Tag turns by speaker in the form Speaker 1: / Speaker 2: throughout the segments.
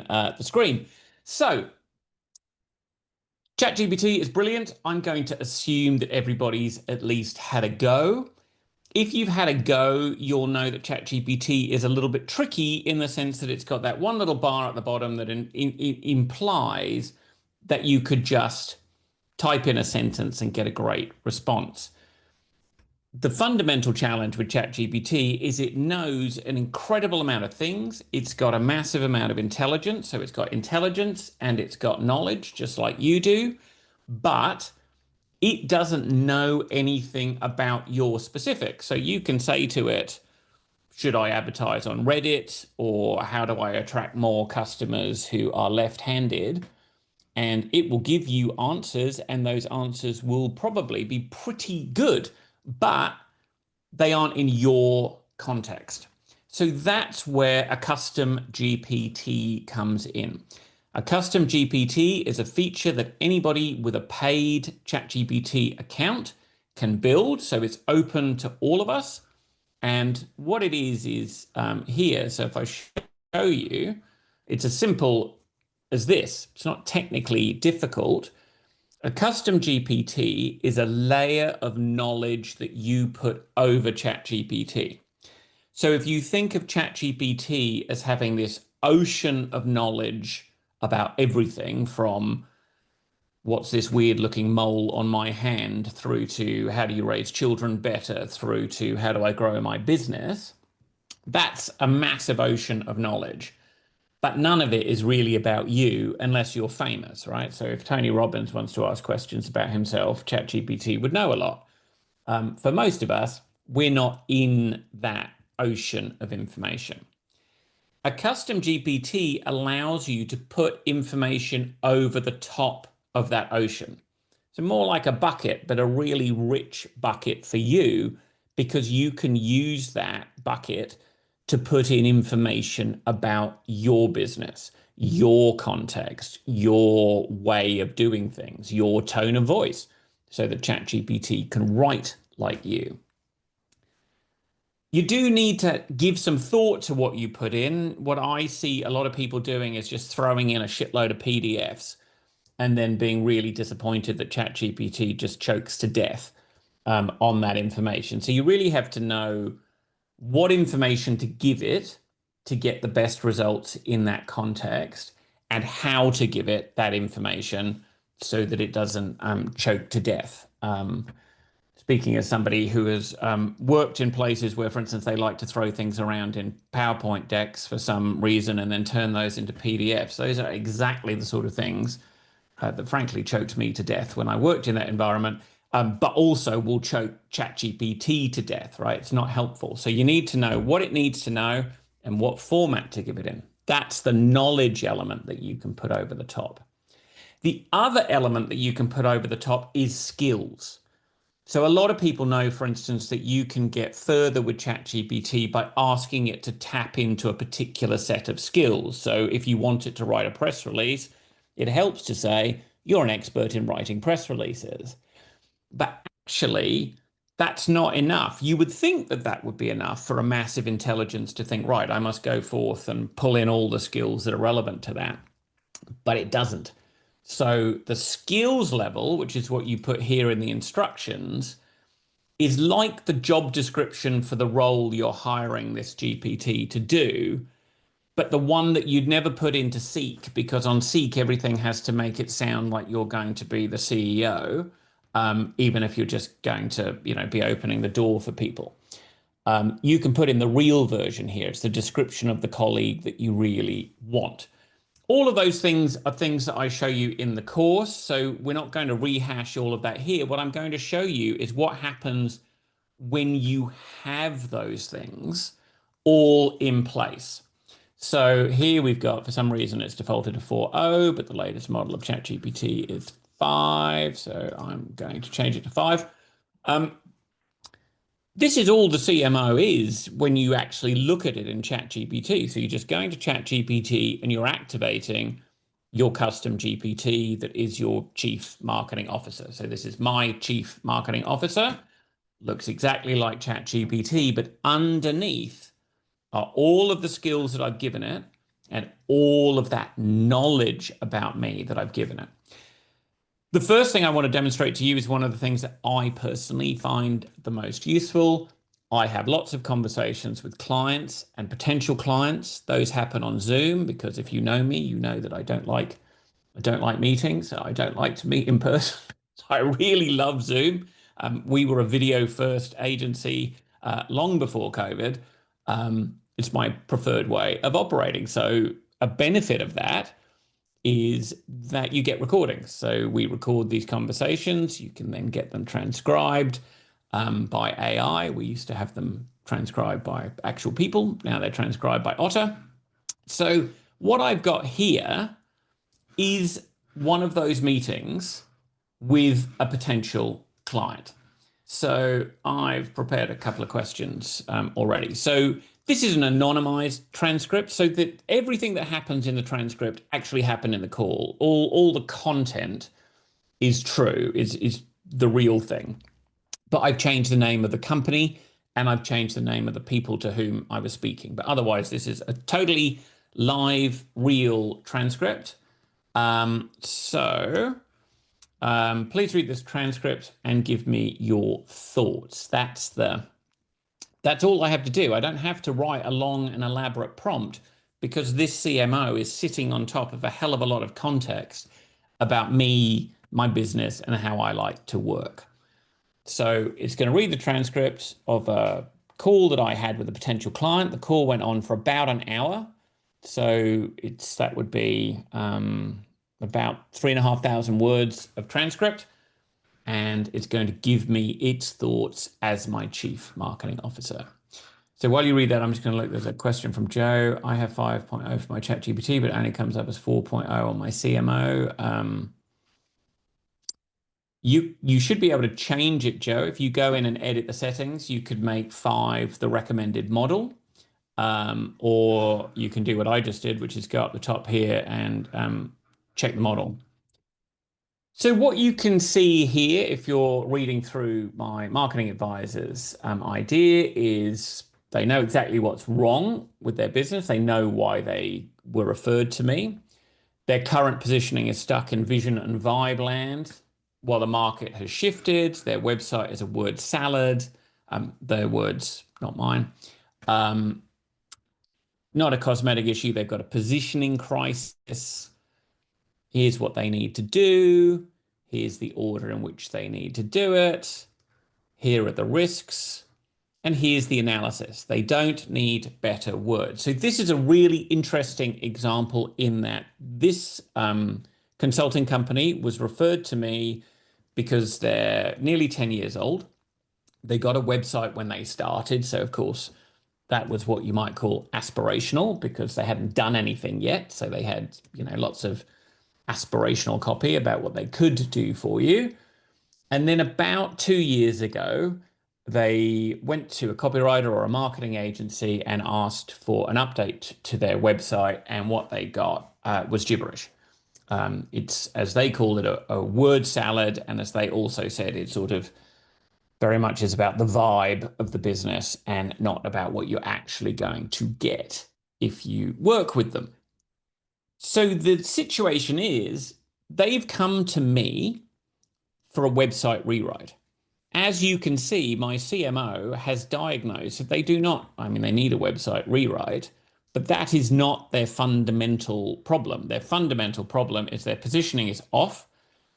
Speaker 1: the screen. So ChatGPT is brilliant. I'm going to assume that everybody's at least had a go. If you've had a go, you'll know that ChatGPT is a little bit tricky in the sense that it's got that one little bar at the bottom that implies that you could just type in a sentence and get a great response. The fundamental challenge with ChatGPT is it knows an incredible amount of things. It's got a massive amount of intelligence. So it's got intelligence and it's got knowledge, just like you do, but it doesn't know anything about your specifics. So you can say to it, should I advertise on Reddit, or how do I attract more customers who are left-handed? And it will give you answers, and those answers will probably be pretty good, but they aren't in your context. So that's where a custom GPT comes in. A custom GPT is a feature that anybody with a paid ChatGPT account can build. So it's open to all of us. And what it is here. So if I show you, it's as simple as this. It's not technically difficult. A custom GPT is a layer of knowledge that you put over ChatGPT. So if you think of ChatGPT as having this ocean of knowledge about everything from what's this weird looking mole on my hand through to how do you raise children better through to how do I grow my business, that's a massive ocean of knowledge. But none of it is really about you unless you're famous, right? So if Tony Robbins wants to ask questions about himself, ChatGPT would know a lot. For most of us, we're not in that ocean of information. A custom GPT allows you to put information over the top of that ocean. So more like a bucket, but a really rich bucket for you, because you can use that bucket to put in information about your business, your context, your way of doing things, your tone of voice, so that ChatGPT can write like you. You do need to give some thought to what you put in. What I see a lot of people doing is just throwing in a shitload of PDFs and then being really disappointed that ChatGPT just chokes to death on that information. So you really have to know what information to give it to get the best results in that context, and how to give it that information so that it doesn't choke to death. Speaking as somebody who has worked in places where, for instance, they like to throw things around in PowerPoint decks for some reason and then turn those into PDFs, those are exactly the sort of things that frankly choked me to death when I worked in that environment, but also will choke ChatGPT to death, right? It's not helpful. So you need to know what it needs to know and what format to give it in. That's the knowledge element that you can put over the top. The other element that you can put over the top is skills. So a lot of people know, for instance, that you can get further with ChatGPT by asking it to tap into a particular set of skills. So if you want it to write a press release, it helps to say, you're an expert in writing press releases. But actually, that's not enough. You would think that that would be enough for a massive intelligence to think, right, I must go forth and pull in all the skills that are relevant to that. But it doesn't. So the skills level, which is what you put here in the instructions, is like the job description for the role you're hiring this GPT to do, but the one that you'd never put into Seek, because on Seek, everything has to make it sound like you're going to be the CEO, even if you're just going to, be opening the door for people. You can put in the real version here. It's the description of the colleague that you really want. All of those things are things that I show you in the course, so we're not going to rehash all of that here. What I'm going to show you is what happens when you have those things all in place. So here we've got, for some reason, it's defaulted to 4.0, but the latest model of ChatGPT is 5, so I'm going to change it to 5. This is all the CMO is when you actually look at it in ChatGPT. So you're just going to ChatGPT and you're activating your custom GPT that is your chief marketing officer. So this is my chief marketing officer. Looks exactly like ChatGPT, but underneath are all of the skills that I've given it and all of that knowledge about me that I've given it. The first thing I want to demonstrate to you is one of the things that I personally find the most useful. I have lots of conversations with clients and potential clients. Those happen on Zoom because if you know me, you know that I don't like meetings. I don't like to meet in person. I really love Zoom. We were a video first agency long before COVID. It's my preferred way of operating. So a benefit of that is that you get recordings. So we record these conversations. You can then get them transcribed by AI. We used to have them transcribed by actual people. Now they're transcribed by Otter. So what I've got here is one of those meetings with a potential client. So I've prepared a couple of questions already. So this is an anonymized transcript, so that everything that happens in the transcript actually happened in the call. All the content is true, is the real thing. But I've changed the name of the company and I've changed the name of the people to whom I was speaking. But otherwise, this is a totally live, real transcript. Please read this transcript and give me your thoughts. That's all I have to do. I don't have to write a long and elaborate prompt because this CMO is sitting on top of a hell of a lot of context about me, my business, and how I like to work. So it's going to read the transcript of a call that I had with a potential client. The call went on for about an hour. So that would be about 3,500 words of transcript. And it's going to give me its thoughts as my chief marketing officer. So while you read that, I'm just going to look. There's a question from Joe. I have 5.0 for my ChatGPT, but it only comes up as 4.0 on my CMO. You should be able to change it, Joe. If you go in and edit the settings, you could make 5 the recommended model. Or you can do what I just did, which is go up the top here and check the model. So what you can see here, if you're reading through my marketing advisor's idea, is they know exactly what's wrong with their business. They know why they were referred to me. Their current positioning is stuck in vision and vibe land while the market has shifted. Their website is a word salad. Their words, not mine. Not a cosmetic issue. They've got a positioning crisis. Here's what they need to do. Here's the order in which they need to do it. Here are the risks. And here's the analysis. They don't need better words. So this is a really interesting example in that this consulting company was referred to me because they're nearly 10 years old. They got a website when they started. So of course, that was what you might call aspirational because they hadn't done anything yet. So they had, lots of aspirational copy about what they could do for you. And then about 2 years ago, they went to a copywriter or a marketing agency and asked for an update to their website. And what they got was gibberish. It's, as they called it, a word salad. And as they also said, it sort of very much is about the vibe of the business and not about what you're actually going to get if you work with them. So the situation is they've come to me for a website rewrite. As you can see, my CMO has diagnosed that they do not, they need a website rewrite, but that is not their fundamental problem. Their fundamental problem is their positioning is off.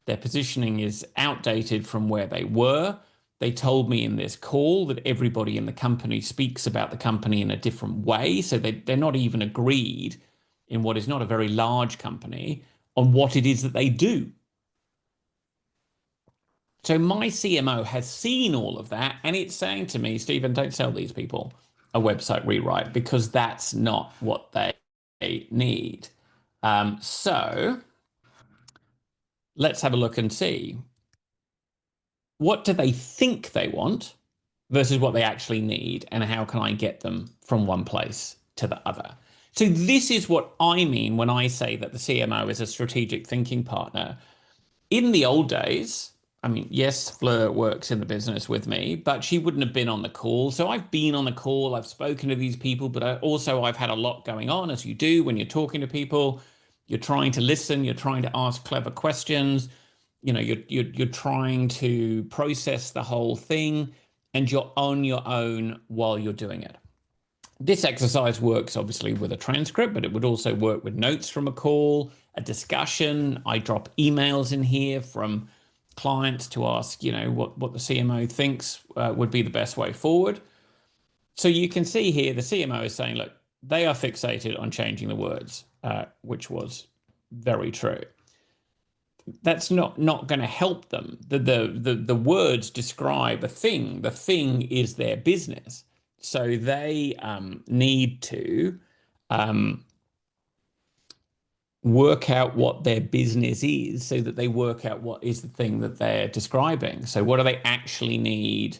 Speaker 1: Their positioning is outdated from where they were. They told me in this call that everybody in the company speaks about the company in a different way. So they're not even agreed in what is not a very large company on what it is that they do. So my CMO has seen all of that and it's saying to me, Stephen, don't sell these people a website rewrite because that's not what they need. So let's have a look and see. What do they think they want versus what they actually need, and how can I get them from one place to the other? So this is what I mean when I say that the CMO is a strategic thinking partner. In the old days, I mean, yes, Fleur works in the business with me, but she wouldn't have been on the call. So I've been on the call, I've spoken to these people, but I've had a lot going on, as you do when you're talking to people. You're trying to listen, you're trying to ask clever questions, you're trying to process the whole thing, and you're on your own while you're doing it. This exercise works obviously with a transcript, but it would also work with notes from a call, a discussion. I drop emails in here from clients to ask, what the CMO thinks would be the best way forward. So you can see here the CMO is saying, look, they are fixated on changing the words, which was very true. That's not going to help them. The words describe a thing. The thing is their business. So they need to um, work out what their business is so that they work out what is the thing that they're describing. So what do they actually need?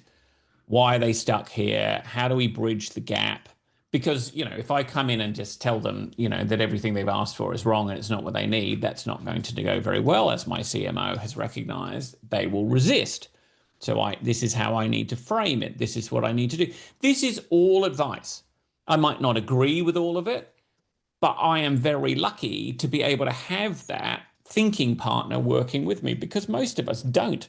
Speaker 1: Why are they stuck here? How do we bridge the gap? Because, if I come in and just tell them, that everything they've asked for is wrong and it's not what they need, that's not going to go very well, as my CMO has recognized. They will resist. So this is how I need to frame it. This is what I need to do. This is all advice. I might not agree with all of it, but I am very lucky to be able to have that thinking partner working with me, because most of us don't.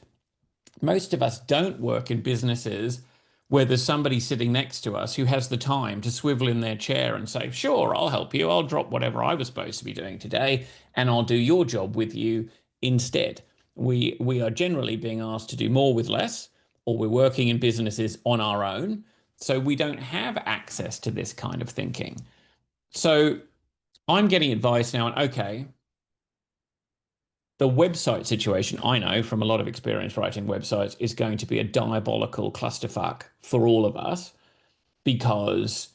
Speaker 1: Most of us don't work in businesses where there's somebody sitting next to us who has the time to swivel in their chair and say, sure, I'll help you. I'll drop whatever I was supposed to be doing today and I'll do your job with you instead. We are generally being asked to do more with less, or we're working in businesses on our own. So we don't have access to this kind of thinking. So I'm getting advice now, and okay, the website situation, I know from a lot of experience writing websites, is going to be a diabolical clusterfuck for all of us, because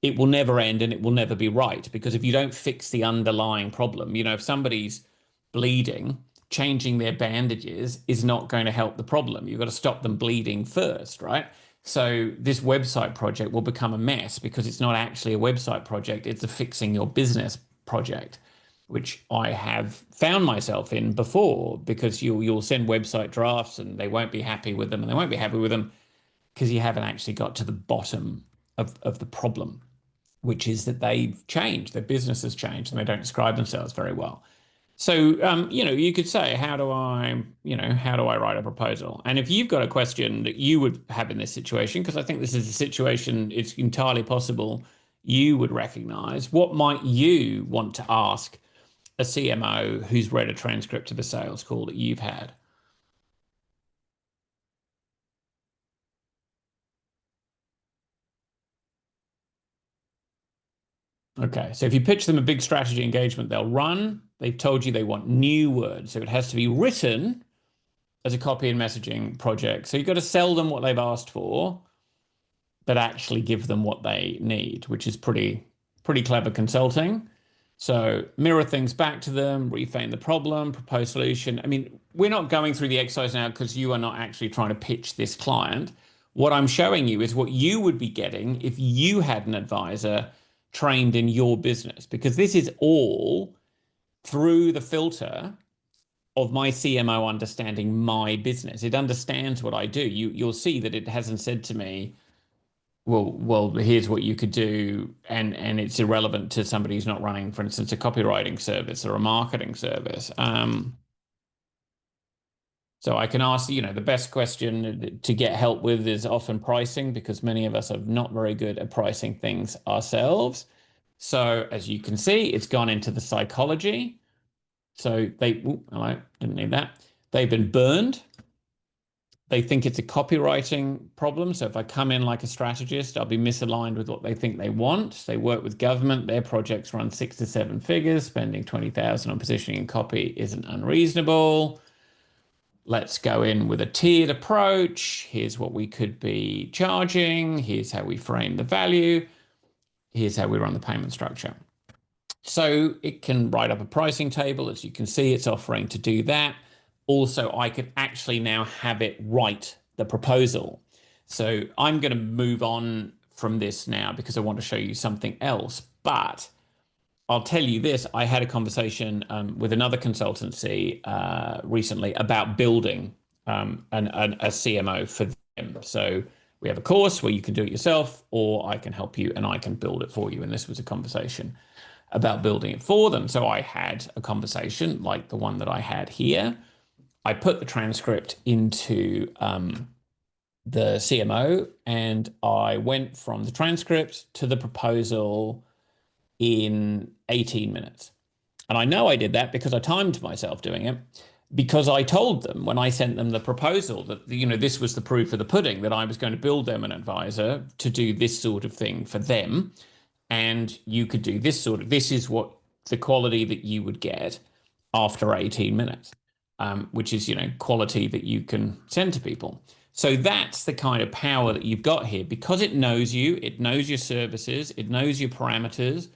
Speaker 1: it will never end and it will never be right. Because if you don't fix the underlying problem, if somebody's bleeding, changing their bandages is not going to help the problem. You've got to stop them bleeding first, right? So this website project will become a mess because it's not actually a website project, it's a fixing your business project, which I have found myself in before, because you'll send website drafts and they won't be happy with them, and they won't be happy with them because you haven't actually got to the bottom of the problem, which is that they've changed, their business has changed, and they don't describe themselves very well. So, you could say, how do I write a proposal? And if you've got a question that you would have in this situation, because I think this is a situation, it's entirely possible you would recognize, what might you want to ask a CMO who's read a transcript of a sales call that you've had? Okay, so if you pitch them a big strategy engagement, they'll run. They've told you they want new words, so it has to be written as a copy and messaging project. So you've got to sell them what they've asked for, but actually give them what they need, which is pretty clever consulting. So mirror things back to them, reframe the problem, propose solution. I mean, we're not going through the exercise now because you are not actually trying to pitch this client. What I'm showing you is what you would be getting if you had an advisor trained in your business, because this is all through the filter of my CMO understanding my business. It understands what I do. You'll see that it hasn't said to me, well, here's what you could do, and it's irrelevant to somebody who's not running, for instance, a copywriting service or a marketing service. So I can ask, the best question to get help with is often pricing, because many of us are not very good at pricing things ourselves. So as you can see, it's gone into the psychology. So hello, didn't need that. They've been burned. They think it's a copywriting problem. So if I come in like a strategist, I'll be misaligned with what they think they want. They work with government. Their projects run 6 to 7 figures. Spending 20,000 on positioning and copy isn't unreasonable. Let's go in with a tiered approach. Here's what we could be charging. Here's how we frame the value. Here's how we run the payment structure. So it can write up a pricing table. As you can see, it's offering to do that. Also, I could actually now have it write the proposal. So I'm going to move on from this now because I want to show you something else. But I'll tell you this, I had a conversation with another consultancy recently about building a CMO for them. So we have a course where you can do it yourself, or I can help you and I can build it for you. And this was a conversation about building it for them. So I had a conversation like the one that I had here. I put the transcript into the CMO, and I went from the transcript to the proposal in 18 minutes. And I know I did that because I timed myself doing it, because I told them when I sent them the proposal that, this was the proof of the pudding, that I was going to build them an advisor to do this sort of thing for them. And you could do this is what the quality that you would get after 18 minutes, which is, quality that you can send to people. So that's the kind of power that you've got here, because it knows you, it knows your services, it knows your parameters,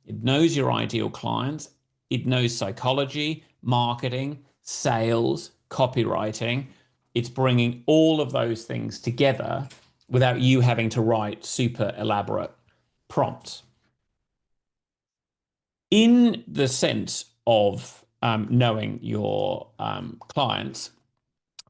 Speaker 1: it knows your ideal clients, it knows psychology, marketing, sales, copywriting. It's bringing all of those things together without you having to write super elaborate prompts. In the sense of knowing your clients,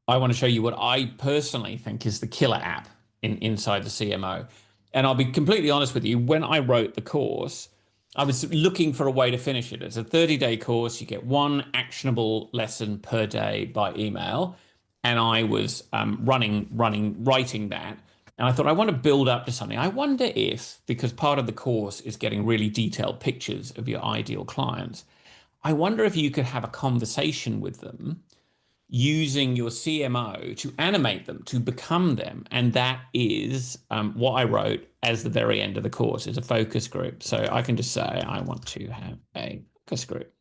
Speaker 1: I want to show you what I personally think is the killer app inside the CMO. And I'll be completely honest with you, when I wrote the course, I was looking for a way to finish it. It's a 30-day course. You get one actionable lesson per day by email. And I was writing that. And I thought, I want to build up to something. I wonder if, because part of the course is getting really detailed pictures of your ideal clients, I wonder if you could have a conversation with them using your CMO to animate them, to become them. And that is what I wrote as the very end of the course, is a focus group. So I can just say, I want to have a focus group.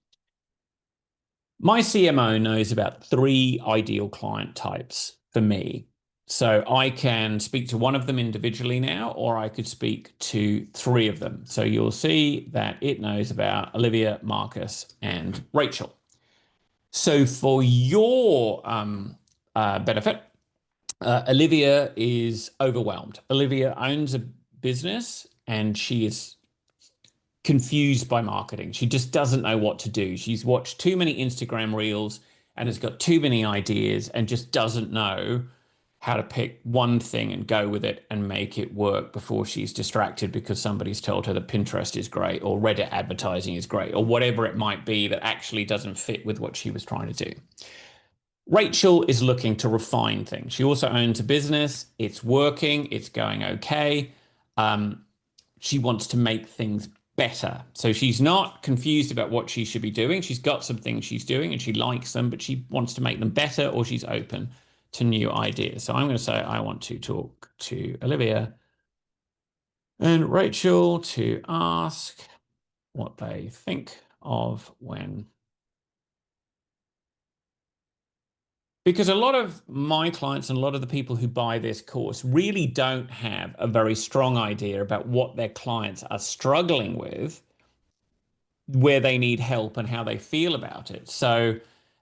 Speaker 1: My CMO knows about 3 ideal client types for me. So I can speak to one of them individually now, or I could speak to 3 of them. So you'll see that it knows about Olivia, Marcus, and Rachel. So for your benefit, Olivia is overwhelmed. Olivia owns a business and she is confused by marketing. She just doesn't know what to do. She's watched too many Instagram reels and has got too many ideas and just doesn't know how to pick one thing and go with it and make it work before she's distracted because somebody's told her that Pinterest is great or Reddit advertising is great or whatever it might be that actually doesn't fit with what she was trying to do. Rachel is looking to refine things. She also owns a business. It's working. It's going okay. She wants to make things better. So she's not confused about what she should be doing. She's got some things she's doing and she likes them, but she wants to make them better, or she's open to new ideas. So I'm going to say I want to talk to Olivia and Rachel to ask what they think of when. Because a lot of my clients and a lot of the people who buy this course really don't have a very strong idea about what their clients are struggling with, where they need help, and how they feel about it. So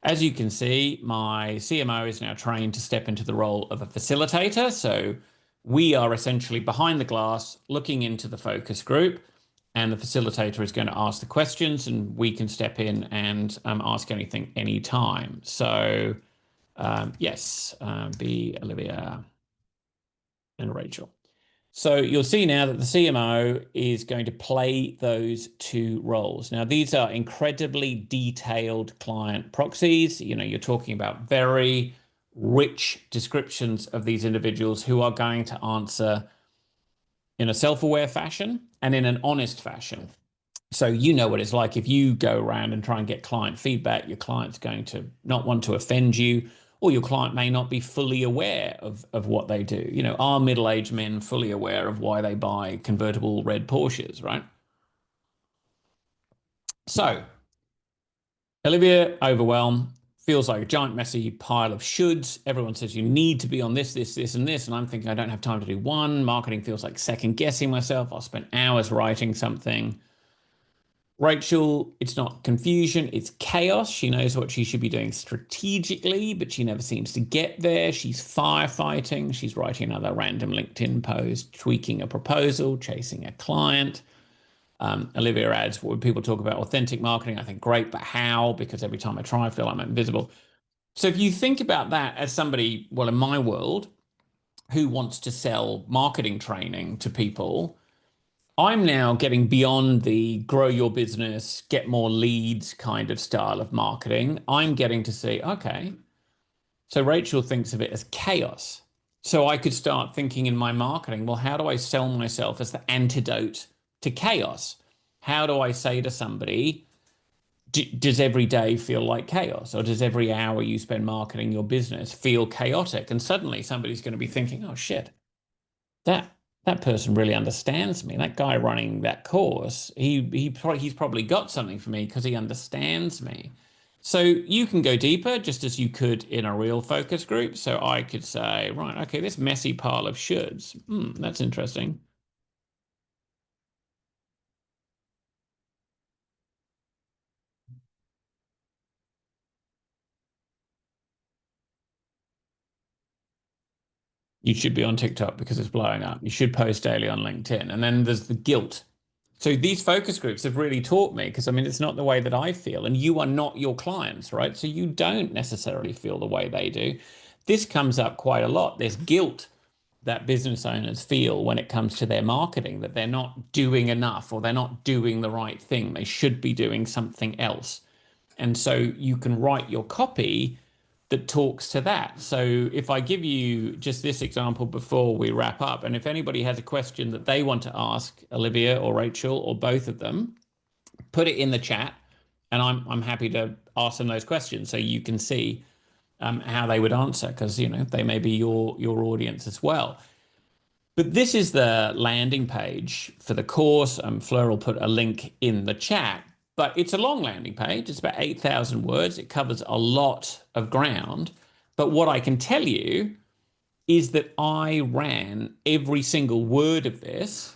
Speaker 1: as you can see, my CMO is now trained to step into the role of a facilitator. So we are essentially behind the glass looking into the focus group, and the facilitator is going to ask the questions and we can step in and ask anything anytime. So yes, be Olivia and Rachel. So you'll see now that the CMO is going to play those 2 roles. Now, these are incredibly detailed client proxies. You're talking about very rich descriptions of these individuals who are going to answer in a self-aware fashion and in an honest fashion. So you know what it's like if you go around and try and get client feedback, your client's going to not want to offend you, or your client may not be fully aware of what they do. Are middle-aged men fully aware of why they buy convertible red Porsches, right? So Olivia, overwhelmed, feels like a giant messy pile of shoulds. Everyone says you need to be on this, this, this, and this. And I'm thinking I don't have time to do one. Marketing feels like second guessing myself. I'll spend hours writing something. Rachel, it's not confusion, it's chaos. She knows what she should be doing strategically, but she never seems to get there. She's firefighting. She's writing another random LinkedIn post, tweaking a proposal, chasing a client. Olivia adds, when people talk about authentic marketing, I think great, but how? Because every time I try, I feel I'm invisible. So if you think about that as somebody, well, in my world, who wants to sell marketing training to people, I'm now getting beyond the grow your business, get more leads kind of style of marketing. I'm getting to see, okay, so Rachel thinks of it as chaos. So I could start thinking in my marketing, well, how do I sell myself as the antidote to chaos? How do I say to somebody, does every day feel like chaos? Or does every hour you spend marketing your business feel chaotic? And suddenly somebody's going to be thinking, oh shit, that that person really understands me. That guy running that course, he's probably got something for me because he understands me. So you can go deeper just as you could in a real focus group. So I could say, right, okay, this messy pile of shoulds, that's interesting. You should be on TikTok because it's blowing up. You should post daily on LinkedIn. And then there's the guilt. So these focus groups have really taught me because I mean, it's not the way that I feel, and you are not your clients, right? So you don't necessarily feel the way they do. This comes up quite a lot. There's guilt that business owners feel when it comes to their marketing, that they're not doing enough or they're not doing the right thing. They should be doing something else. And so you can write your copy that talks to that. So if I give you just this example before we wrap up, and if anybody has a question that they want to ask Olivia or Rachel or both of them, put it in the chat, and I'm happy to ask them those questions so you can see how they would answer because you know they may be your audience as well. But this is the landing page for the course. Fleur will put a link in the chat, but it's a long landing page. It's about 8,000 words. It covers a lot of ground. But what I can tell you is that I ran every single word of this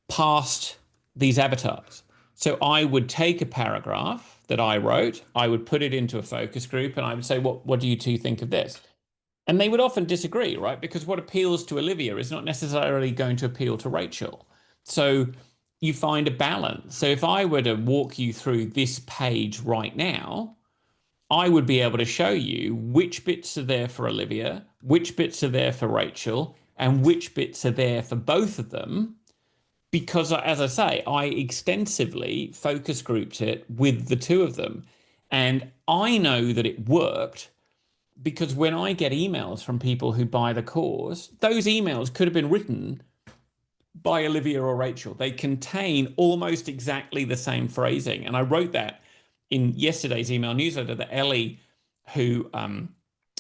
Speaker 1: past these avatars. So I would take a paragraph that I wrote, I would put it into a focus group, and I would say, what do you two think of this? And they would often disagree, right? Because what appeals to Olivia is not necessarily going to appeal to Rachel. So you find a balance. So if I were to walk you through this page right now, I would be able to show you which bits are there for Olivia, which bits are there for Rachel, and which bits are there for both of them. Because, as I say, I extensively focus grouped it with the two of them. And I know that it worked because when I get emails from people who buy the course, those emails could have been written by Olivia or Rachel. They contain almost exactly the same phrasing. And I wrote that in yesterday's email newsletter that Ellie, who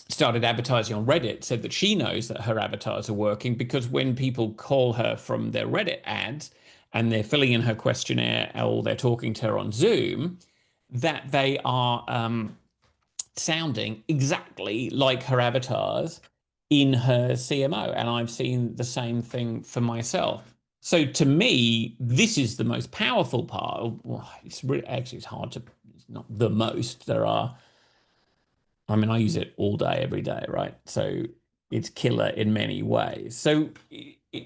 Speaker 1: started advertising on Reddit, said that she knows that her avatars are working because when people call her from their Reddit ads and they're filling in her questionnaire or they're talking to her on Zoom, that they are sounding exactly like her avatars in her CMO. And I've seen the same thing for myself. So to me, this is the most powerful part. Well, it's really, actually, it's hard to, it's not the most. There are, I mean, I use it all day, every day, right? So it's killer in many ways. So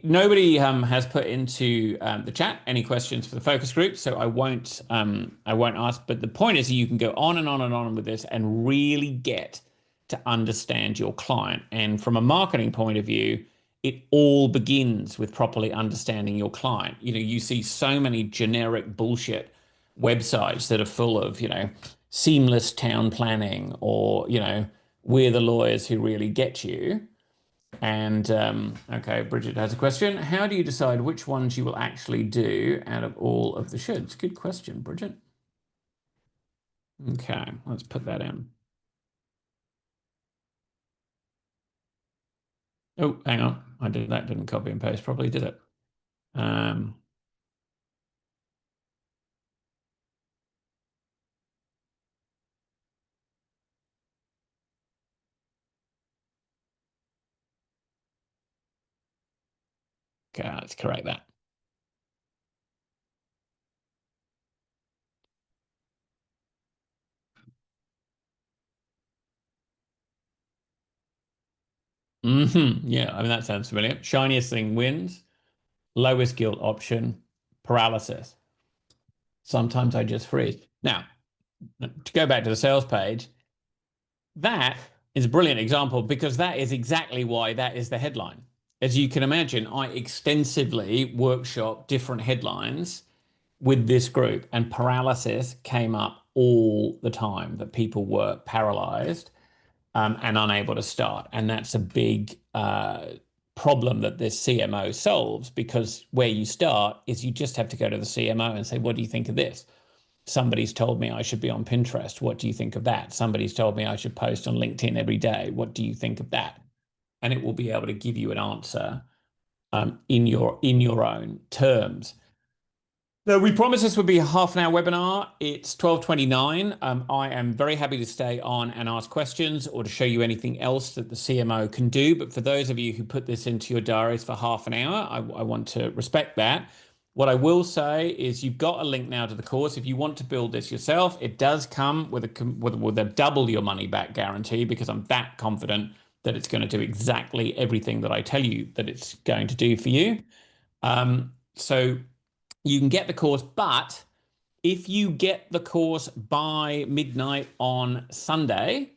Speaker 1: nobody has put into the chat any questions for the focus group, so I won't ask. But the point is, you can go on and on and on with this and really get to understand your client. And from a marketing point of view, it all begins with properly understanding your client. You know, you see so many generic bullshit websites that are full of, you know, seamless town planning or, you know, we're the lawyers who really get you. And okay, Bridget has a question. How do you decide which ones you will actually do out of all of the shoulds? Good question, Bridget. Okay, let's put that in. Oh, hang on. I did that, didn't copy and paste properly, did it? Um, okay, let's correct that. Yeah, I mean, that sounds familiar. Shiniest thing wins, lowest guilt option, paralysis. Sometimes I just freeze. Now, to go back to the sales page, That is a brilliant example because that is exactly why that is the headline. As you can imagine, I extensively workshop different headlines with this group, and paralysis came up all the time, that people were paralyzed and unable to start. And that's a big problem that this CMO solves, because where you start is you just have to go to the CMO and say, what do you think of this? Somebody's told me I should be on Pinterest. What do you think of that? Somebody's told me I should post on LinkedIn every day. What do you think of that? And it will be able to give you an answer in your own terms. No, we promised this would be a half-an-hour webinar. It's 12:29. I am very happy to stay on and ask questions or to show you anything else that the CMO can do. But for those of you who put this into your diaries for half an hour, I want to respect that. What I will say is you've got a link now to the course. If you want to build this yourself, it does come with a double your money back guarantee, because I'm that confident that it's going to do exactly everything that I tell you that it's going to do for you. So you can get the course, but if you get the course by midnight on Sunday,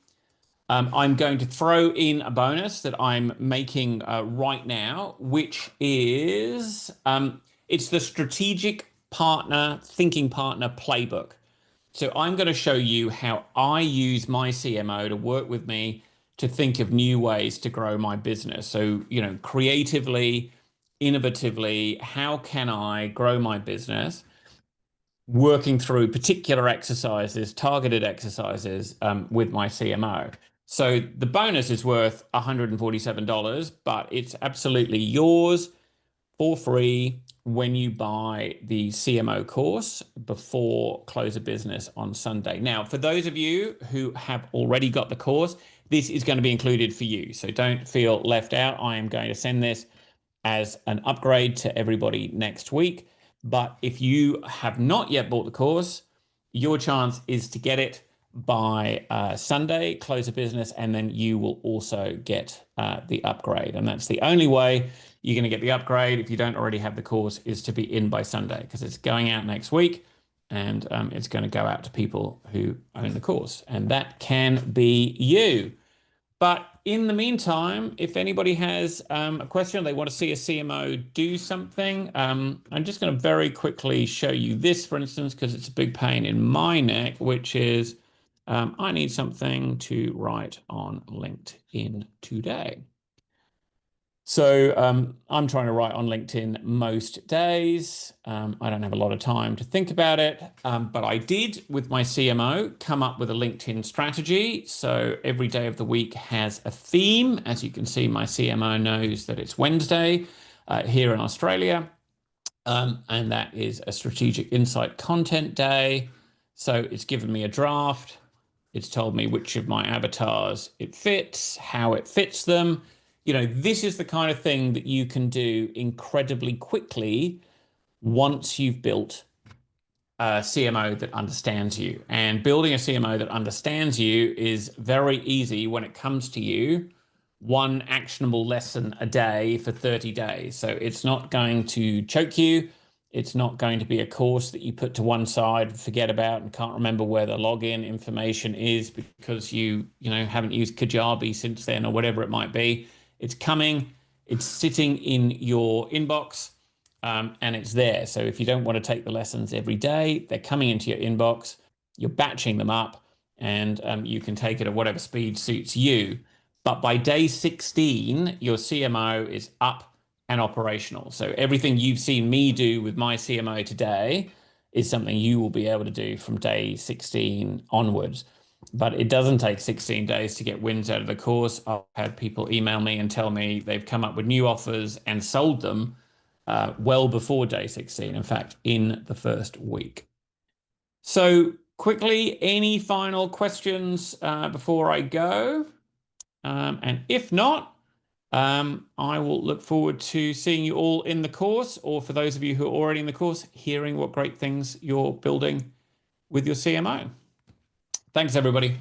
Speaker 1: I'm going to throw in a bonus that I'm making right now, which is it's the Strategic Partner Thinking Partner Playbook. So I'm going to show you how I use my CMO to work with me to think of new ways to grow my business. So, creatively, innovatively, how can I grow my business? Working through particular exercises, targeted exercises with my CMO. So the bonus is worth $147, but it's absolutely yours for free when you buy the CMO course before close of business on Sunday. Now, for those of you who have already got the course, this is going to be included for you. So don't feel left out. I am going to send this as an upgrade to everybody next week. But if you have not yet bought the course, your chance is to get it by Sunday, close of business, and then you will also get the upgrade. And that's the only way you're going to get the upgrade if you don't already have the course, is to be in by Sunday, because it's going out next week, and it's going to go out to people who own the course. And that can be you. But in the meantime, if anybody has a question, they want to see a CMO do something, I'm just going to very quickly show you this, for instance, because it's a big pain in my neck, which is I need something to write on LinkedIn today. So I'm trying to write on LinkedIn most days. I don't have a lot of time to think about it, but I did, with my CMO, come up with a LinkedIn strategy. So every day of the week has a theme. As you can see, my CMO knows that it's Wednesday here in Australia, and that is a strategic insight content day. So it's given me a draft. It's told me which of my avatars it fits, how it fits them. This is the kind of thing that you can do incredibly quickly once you've built a CMO that understands you. And building a CMO that understands you is very easy when it comes to you. One actionable lesson a day for 30 days. So it's not going to choke you. It's not going to be a course that you put to one side and forget about and can't remember where the login information is because you haven't used Kajabi since then, or whatever it might be. It's coming, it's sitting in your inbox, and it's there. So if you don't want to take the lessons every day, they're coming into your inbox, you're batching them up, and you can take it at whatever speed suits you. But by day 16, your CMO is up and operational. So everything you've seen me do with my CMO today is something you will be able to do from day 16 onwards. But it doesn't take 16 days to get wins out of the course. I've had people email me and tell me they've come up with new offers and sold them well before day 16, in fact, in the first week. So quickly, any final questions before I go? And if not, I will look forward to seeing you all in the course, or for those of you who are already in the course, hearing what great things you're building with your CMO. Thanks, everybody.